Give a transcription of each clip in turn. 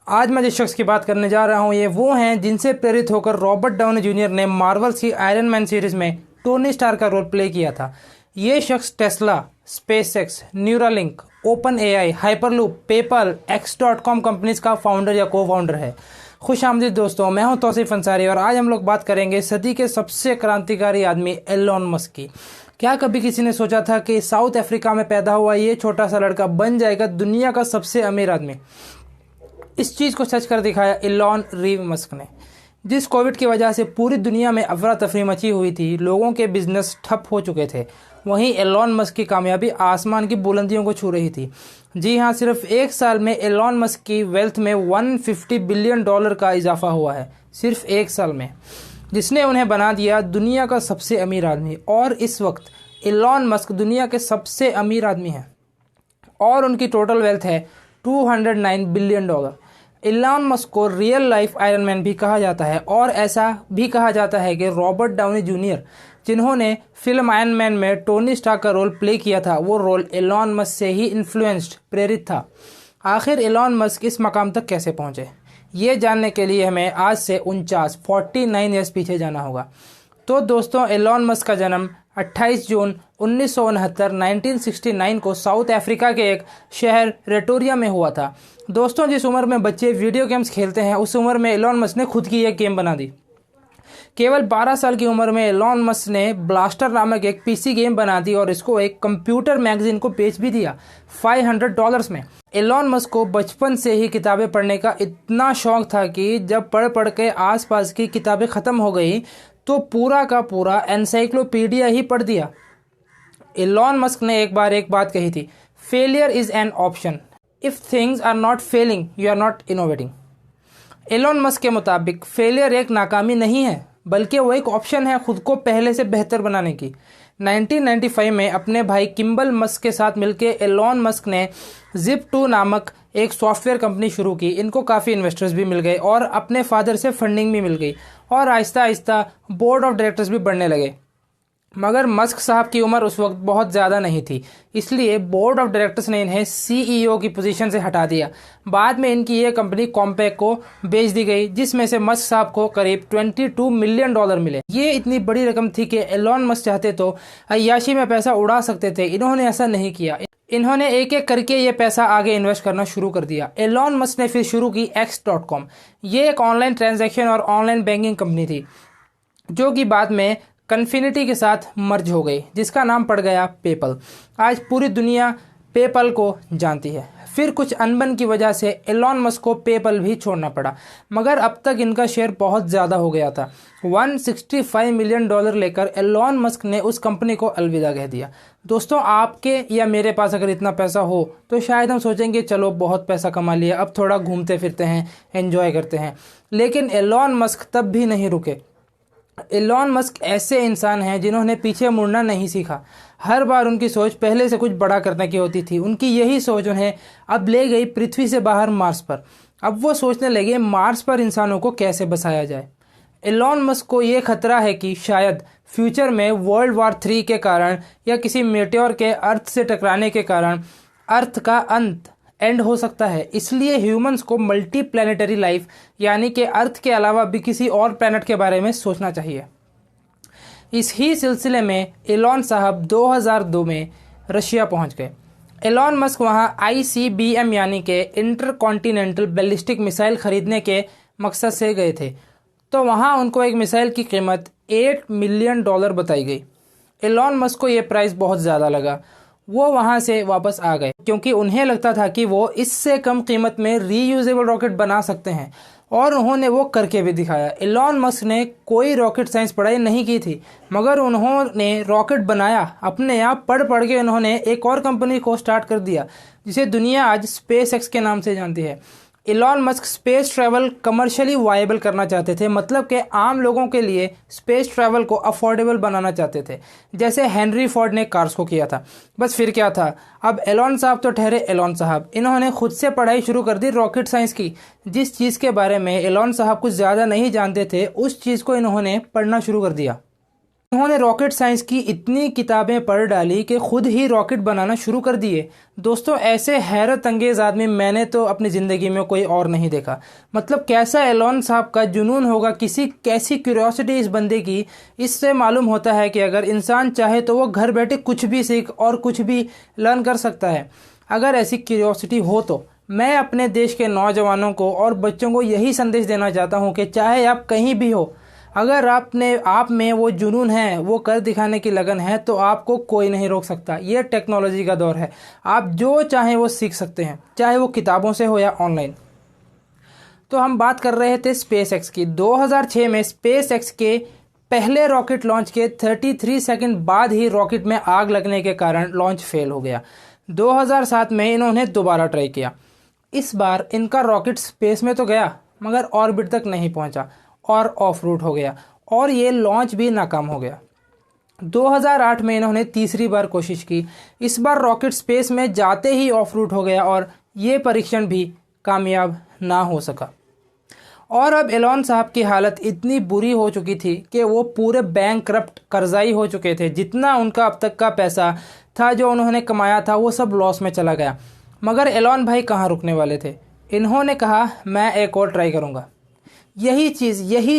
आज मैं जिस शख्स की बात करने जा रहा हूँ ये वो हैं जिनसे प्रेरित होकर रॉबर्ट डाउनी जूनियर ने मार्वल्स की आयरन मैन सीरीज में टोनी स्टार का रोल प्ले किया था। ये शख्स Tesla, SpaceX, Neuralink, Open AI, Hyperloop, PayPal, एक्स.com कंपनीज का फाउंडर या को फाउंडर है। खुश आमदीद दोस्तों, मैं हूं तौसीफ अंसारी और आज हम लोग बात करेंगे सदी के सबसे क्रांतिकारी आदमी एलोन मस्क की। क्या कभी किसी ने सोचा था कि साउथ अफ्रीका में पैदा हुआ ये छोटा सा लड़का बन जाएगा दुनिया का सबसे अमीर आदमी। इस चीज़ को सच कर दिखाया एलोन रीव मस्क ने। जिस कोविड की वजह से पूरी दुनिया में अफरा तफरी मची हुई थी, लोगों के बिजनेस ठप हो चुके थे, वहीं एलोन मस्क की कामयाबी आसमान की बुलंदियों को छू रही थी। जी हाँ, सिर्फ एक साल में एलोन मस्क की वेल्थ में $150 बिलियन का इजाफा हुआ है, सिर्फ एक साल में, जिसने उन्हें बना दिया दुनिया का सबसे अमीर आदमी। और इस वक्त एलोन मस्क दुनिया के सबसे अमीर आदमी हैं और उनकी टोटल वेल्थ है $209 बिलियन। एलोन मस्क को रियल लाइफ आयरन मैन भी कहा जाता है और ऐसा भी कहा जाता है कि रॉबर्ट डाउनी जूनियर, जिन्होंने फिल्म आयरन मैन में टोनी स्टार का रोल प्ले किया था, वो रोल एलोन मस्क से ही इन्फ्लुएंस्ड, प्रेरित था। आखिर एलोन मस्क इस मकाम तक कैसे पहुंचे, ये जानने के लिए हमें आज से 49 ईयर्स पीछे जाना होगा। तो दोस्तों, एलोन मस्क का जन्म 28 जून 1969 को साउथ अफ्रीका के एक शहर रेटोरिया में हुआ था। दोस्तों, जिस उम्र में बच्चे वीडियो गेम्स खेलते हैं, उस उम्र में एलोन मस्क ने खुद की एक गेम बना दी। केवल 12 साल की उम्र में एलोन मस्क ने ब्लास्टर नामक एक पीसी गेम बना दी और इसको एक कंप्यूटर मैगजीन को बेच भी दिया $500 में। एलोन मस्क को बचपन से ही किताबें पढ़ने का इतना शौक था कि जब पढ़ पढ़ के आसपास की किताबें ख़त्म हो गई तो पूरा का पूरा एनसाइक्लोपीडिया ही पढ़ दिया। एलोन मस्क ने एक बार एक बात कही थी, failure is an option, if things are not failing you are not innovating. Elon Musk के मुताबिक फेलियर एक नाकामी नहीं है, बल्कि वो एक ऑप्शन है खुद को पहले से बेहतर बनाने की। 1995 में अपने भाई किम्बल मस्क के साथ मिलकर एलोन मस्क ने Zip2 नामक एक सॉफ्टवेयर कंपनी शुरू की। इनको काफ़ी इन्वेस्टर्स भी मिल गए और अपने फादर से फंडिंग भी मिल गई और Aahista Aahista board of directors भी बढ़ने लगे। मगर मस्क साहब की उम्र उस वक्त बहुत ज़्यादा नहीं थी, इसलिए बोर्ड ऑफ डायरेक्टर्स ने इन्हें सीईओ की पोजीशन से हटा दिया। बाद में इनकी ये कंपनी कॉम्पैक को बेच दी गई, जिसमें से मस्क साहब को करीब $22 मिलियन मिले। ये इतनी बड़ी रकम थी कि एलोन मस्क चाहते तो अय्याशी में पैसा उड़ा सकते थे। इन्होंने ऐसा नहीं किया, इन्होंने एक एक करके ये पैसा आगे इन्वेस्ट करना शुरू कर दिया। एलोन मस्क ने फिर शुरू की एक्स.com। ये एक ऑनलाइन ट्रांजैक्शन और ऑनलाइन बैंकिंग कंपनी थी, जो कि बाद में कन्फिनिटी के साथ मर्ज हो गई, जिसका नाम पड़ गया पेपल। आज पूरी दुनिया पेपल को जानती है। फिर कुछ अनबन की वजह से एलोन मस्क को पेपल भी छोड़ना पड़ा, मगर अब तक इनका शेयर बहुत ज़्यादा हो गया था। $165 मिलियन लेकर एलोन मस्क ने उस कंपनी को अलविदा कह दिया। दोस्तों, आपके या मेरे पास अगर इतना पैसा हो तो शायद हम सोचेंगे चलो बहुत पैसा कमा लिया, अब थोड़ा घूमते फिरते हैं, एंजॉय करते हैं। लेकिन एलोन मस्क तब भी नहीं रुके। एलोन मस्क ऐसे इंसान हैं जिन्होंने पीछे मुड़ना नहीं सीखा। हर बार उनकी सोच पहले से कुछ बड़ा करने की होती थी। उनकी यही सोच उन्हें अब ले गई पृथ्वी से बाहर मार्स पर। अब वो सोचने लगे मार्स पर इंसानों को कैसे बसाया जाए। एलोन मस्क को ये खतरा है कि शायद फ्यूचर में वर्ल्ड वॉर 3 के कारण या किसी मेटेओर के अर्थ से टकराने के कारण अर्थ का एंड हो सकता है। इसलिए ह्यूमंस को मल्टी प्लैनेटरी लाइफ, यानी कि अर्थ के अलावा भी किसी और प्लैनेट के बारे में सोचना चाहिए। इस ही सिलसिले में एलोन साहब 2002 में रशिया पहुंच गए। एलोन मस्क वहां ICBM यानी कि इंटरकॉन्टिनेंटल बैलिस्टिक मिसाइल खरीदने के मकसद से गए थे। तो वहां उनको एक मिसाइल की कीमत $8 मिलियन बताई गई। एलोन मस्क को ये प्राइस बहुत ज़्यादा लगा। वो वहाँ से वापस आ गए क्योंकि उन्हें लगता था कि वो इससे कम कीमत में रीयूजेबल रॉकेट बना सकते हैं, और उन्होंने वो करके भी दिखाया। एलोन मस्क ने कोई रॉकेट साइंस पढ़ाई नहीं की थी, मगर उन्होंने रॉकेट बनाया। अपने आप पढ़ पढ़ के उन्होंने एक और कंपनी को स्टार्ट कर दिया, जिसे दुनिया आज स्पेसएक्स के नाम से जानती है। Elon Musk space travel commercially viable करना चाहते थे, मतलब कि आम लोगों के लिए स्पेस ट्रैवल को अफोर्डेबल बनाना चाहते थे, जैसे हेनरी फोर्ड ने कार्स को किया था। बस फिर क्या था, अब एलोन साहब तो ठहरे एलोन साहब, इन्होंने खुद से पढ़ाई शुरू कर दी रॉकेट साइंस की। जिस चीज़ के बारे में एलोन साहब कुछ ज़्यादा नहीं जानते थे, उस चीज़ को इन्होंने पढ़ना शुरू कर दिया। उन्होंने रॉकेट साइंस की इतनी किताबें पढ़ डाली कि खुद ही रॉकेट बनाना शुरू कर दिए। दोस्तों, ऐसे हैरत अंगेज़ आदमी मैंने तो अपनी ज़िंदगी में कोई और नहीं देखा। मतलब कैसा एलोन साहब का जुनून होगा, कैसी क्यूरियोसिटी इस बंदे की। इससे मालूम होता है कि अगर इंसान चाहे तो वो घर बैठे कुछ भी सीख और कुछ भी लर्न कर सकता है। अगर ऐसी क्यूरियोसिटी हो तो मैं अपने देश के नौजवानों को और बच्चों को यही संदेश देना चाहता हूँ कि चाहे आप कहीं भी हो, अगर आप में वो जुनून है, वो कर दिखाने की लगन है, तो आपको कोई नहीं रोक सकता। ये टेक्नोलॉजी का दौर है, आप जो चाहें वो सीख सकते हैं, चाहे वो किताबों से हो या ऑनलाइन। तो हम बात कर रहे थे स्पेस एक्स की। 2006 में स्पेस एक्स के पहले रॉकेट लॉन्च के 33 सेकंड बाद ही रॉकेट में आग लगने के कारण लॉन्च फेल हो गया। 2007 में इन्होंने दोबारा ट्राई किया। इस बार इनका रॉकेट स्पेस में तो गया मगर ऑर्बिट तक नहीं पहुंचा और ऑफ रूट हो गया और ये लॉन्च भी नाकाम हो गया। 2008 में इन्होंने तीसरी बार कोशिश की। इस बार रॉकेट स्पेस में जाते ही ऑफ रूट हो गया और ये परीक्षण भी कामयाब ना हो सका। और अब एलोन साहब की हालत इतनी बुरी हो चुकी थी कि वो पूरे बैंकक्रप्ट, कर्जाई हो चुके थे। जितना उनका अब तक का पैसा था जो उन्होंने कमाया था वो सब लॉस में चला गया। मगर एलोन भाई कहाँ रुकने वाले थे। इन्होंने कहा मैं एक और ट्राई करूँगा। यही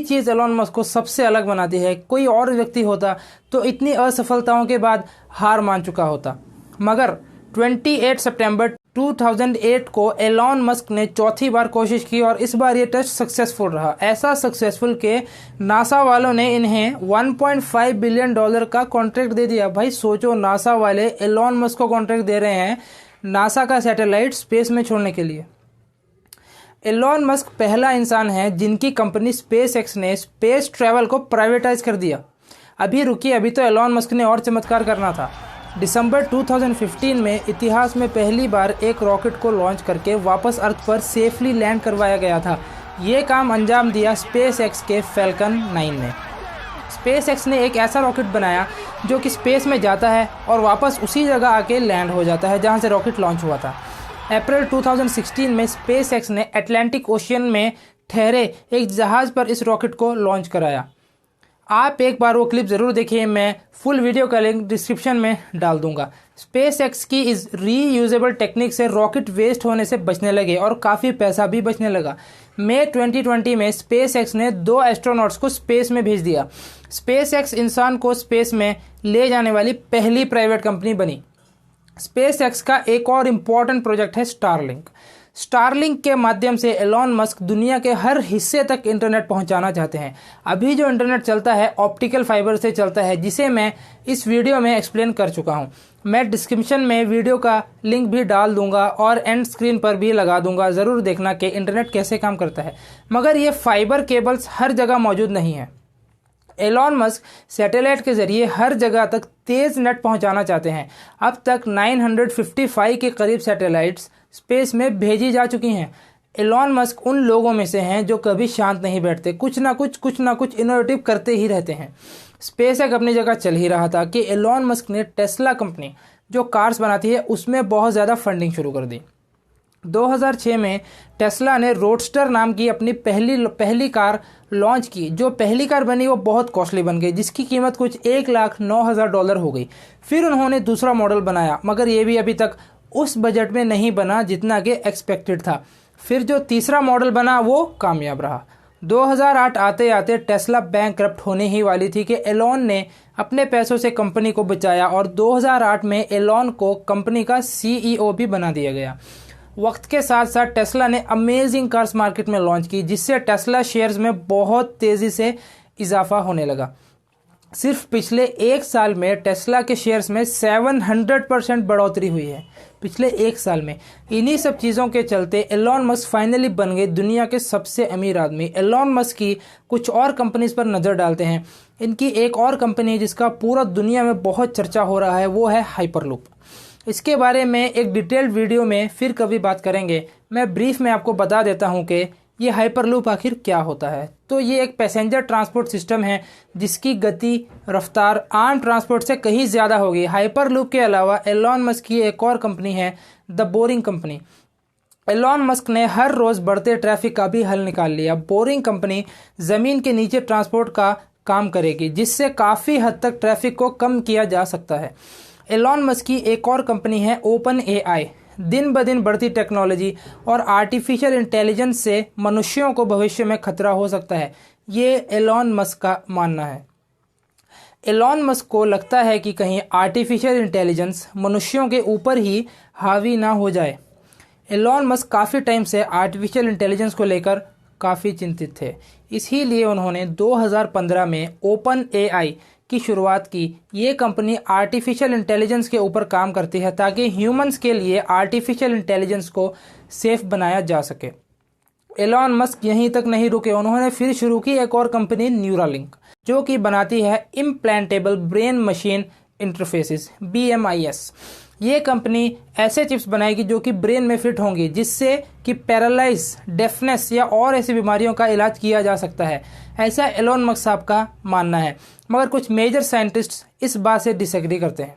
चीज़ एलोन मस्क को सबसे अलग बनाती है। कोई और व्यक्ति होता तो इतनी असफलताओं के बाद हार मान चुका होता। मगर 28 सितंबर 2008 को एलोन मस्क ने चौथी बार कोशिश की और इस बार ये टेस्ट सक्सेसफुल रहा। ऐसा सक्सेसफुल कि नासा वालों ने इन्हें $1.5 बिलियन का कॉन्ट्रैक्ट दे दिया। भाई सोचो, नासा वाले एलोन मस्क को कॉन्ट्रैक्ट दे रहे हैं नासा का सैटेलाइट स्पेस में छोड़ने के लिए। एलोन मस्क पहला इंसान है जिनकी कंपनी स्पेस एक्स ने स्पेस ट्रैवल को प्राइवेटाइज कर दिया। अभी रुकिए, अभी तो एलोन मस्क ने और चमत्कार करना था। दिसंबर 2015 में इतिहास में पहली बार एक रॉकेट को लॉन्च करके वापस अर्थ पर सेफली लैंड करवाया गया था। ये काम अंजाम दिया स्पेस एक्स के फैल्कन 9 ने। स्पेस एक्स ने एक ऐसा रॉकेट बनाया जो कि स्पेस में जाता है और वापस उसी जगह आके लैंड हो जाता है जहाँ से रॉकेट लॉन्च हुआ था। अप्रैल 2016 में स्पेस एक्स ने अटलांटिक ओशियन में ठहरे एक जहाज़ पर इस रॉकेट को लॉन्च कराया। आप एक बार वो क्लिप ज़रूर देखिए, मैं फुल वीडियो का लिंक डिस्क्रिप्शन में डाल दूंगा। स्पेस एक्स की इस रीयूजेबल टेक्निक से रॉकेट वेस्ट होने से बचने लगे और काफ़ी पैसा भी बचने लगा। मई 2020 में स्पेस एक्स ने 2 एस्ट्रोनॉट्स को स्पेस में भेज दिया। स्पेस एक्स इंसान को स्पेस में ले जाने वाली पहली प्राइवेट कंपनी बनी। स्पेस एक्स का एक और इम्पॉर्टेंट प्रोजेक्ट है स्टारलिंक। स्टारलिंक के माध्यम से एलोन मस्क दुनिया के हर हिस्से तक इंटरनेट पहुंचाना चाहते हैं। अभी जो इंटरनेट चलता है ऑप्टिकल फाइबर से चलता है, जिसे मैं इस वीडियो में एक्सप्लेन कर चुका हूं। मैं डिस्क्रिप्शन में वीडियो का लिंक भी डाल दूंगा और एंड स्क्रीन पर भी लगा दूंगा। ज़रूर देखना कि इंटरनेट कैसे काम करता है। मगर ये फाइबर केबल्स हर जगह मौजूद नहीं है। एलोन मस्क सैटेलाइट के जरिए हर जगह तक तेज़ नेट पहुंचाना चाहते हैं। अब तक 955 के करीब सैटेलाइट्स स्पेस में भेजी जा चुकी हैं। एलोन मस्क उन लोगों में से हैं जो कभी शांत नहीं बैठते, कुछ ना कुछ इनोवेटिव करते ही रहते हैं। स्पेस एक्स अपनी जगह चल ही रहा था कि एलोन मस्क ने टेस्ला कंपनी जो कार्स बनाती है उसमें बहुत ज़्यादा फंडिंग शुरू कर दी। 2006 में टेस्ला ने रोडस्टर नाम की अपनी पहली कार लॉन्च की। जो पहली कार बनी वो बहुत कॉस्टली बन गई, जिसकी कीमत कुछ $1,09,000 हो गई। फिर उन्होंने दूसरा मॉडल बनाया, मगर ये भी अभी तक उस बजट में नहीं बना जितना कि एक्सपेक्टेड था। फिर जो तीसरा मॉडल बना वो कामयाब रहा। 2008 आते आते टेस्ला बैंकक्रप्ट होने ही वाली थी कि एलोन ने अपने पैसों से कंपनी को बचाया और 2008 में एलोन को कंपनी का CEO भी बना दिया गया। वक्त के साथ साथ टेस्ला ने अमेजिंग कार्स मार्केट में लॉन्च की, जिससे टेस्ला शेयर्स में बहुत तेज़ी से इजाफा होने लगा। सिर्फ पिछले 1 साल में टेस्ला के शेयर्स में 700% बढ़ोतरी हुई है, पिछले 1 साल में। इन्हीं सब चीज़ों के चलते एलोन मस्क फाइनली बन गए दुनिया के सबसे अमीर आदमी। एलोन मस्क की कुछ और कंपनीज पर नज़र डालते हैं। इनकी एक और कंपनी जिसका पूरा दुनिया में बहुत चर्चा हो रहा है वो है हाइपरलूप। इसके बारे में एक डिटेल्ड वीडियो में फिर कभी बात करेंगे। मैं ब्रीफ में आपको बता देता हूँ कि ये हाइपरलूप आखिर क्या होता है। तो ये एक पैसेंजर ट्रांसपोर्ट सिस्टम है जिसकी गति रफ्तार आम ट्रांसपोर्ट से कहीं ज़्यादा होगी। हाइपरलूप के अलावा एलोन मस्क की एक और कंपनी है the boring company. Elon Musk ने हर रोज़ बढ़ते ट्रैफिक का भी हल निकाल लिया। बोरिंग कंपनी ज़मीन के नीचे ट्रांसपोर्ट का काम करेगी, जिससे काफ़ी हद तक ट्रैफिक को कम किया जा सकता है। एलॉन मस्क की एक और कंपनी है ओपन एआई। दिन ब दिन बढ़ती टेक्नोलॉजी और आर्टिफिशियल इंटेलिजेंस से मनुष्यों को भविष्य में खतरा हो सकता है, ये एलॉन मस्क का मानना है। एलॉन मस्क को लगता है कि कहीं आर्टिफिशियल इंटेलिजेंस मनुष्यों के ऊपर ही हावी ना हो जाए। एलॉन मस्क काफ़ी टाइम से आर्टिफिशियल इंटेलिजेंस को लेकर काफ़ी चिंतित थे, इसीलिए उन्होंने 2015 में ओपन एआई की शुरुआत की। ये कंपनी आर्टिफिशियल इंटेलिजेंस के ऊपर काम करती है ताकि ह्यूमंस के लिए आर्टिफिशियल इंटेलिजेंस को सेफ बनाया जा सके। एलॉन मस्क यहीं तक नहीं रुके, उन्होंने फिर शुरू की एक और कंपनी न्यूरालिंक, जो कि बनाती है implantable brain machine interfaces BMIS। ये कंपनी ऐसे चिप्स बनाएगी जो कि ब्रेन में फिट होंगी, जिससे कि पैरालाइज, डेफनेस या और ऐसी बीमारियों का इलाज किया जा सकता है, ऐसा एलॉन मस्क साहब का मानना है। मगर कुछ मेजर साइंटिस्ट इस बात से डिसएग्री करते हैं।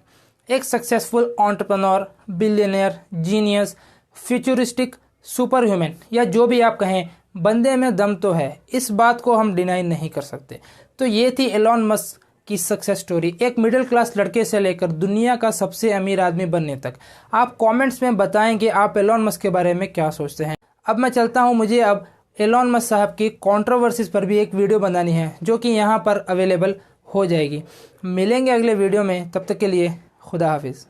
एक successful entrepreneur, billionaire, genius, futuristic, super human या जो भी आप कहें, बंदे में दम तो है, इस बात को हम डिनाई नहीं कर सकते। तो ये थी एलॉन मस्क की सक्सेस स्टोरी, एक मिडिल क्लास लड़के से लेकर दुनिया का सबसे अमीर आदमी बनने तक। आप कमेंट्स में बताएं कि आप एलॉन मस्क के बारे में क्या सोचते हैं। अब मैं चलता हूं, मुझे अब एलॉन मस्क साहब की कंट्रोवर्सीज पर भी एक वीडियो बनानी है, जो कि यहां पर अवेलेबल हो जाएगी। मिलेंगे अगले वीडियो में, तब तक के लिए खुदा हाफिज़।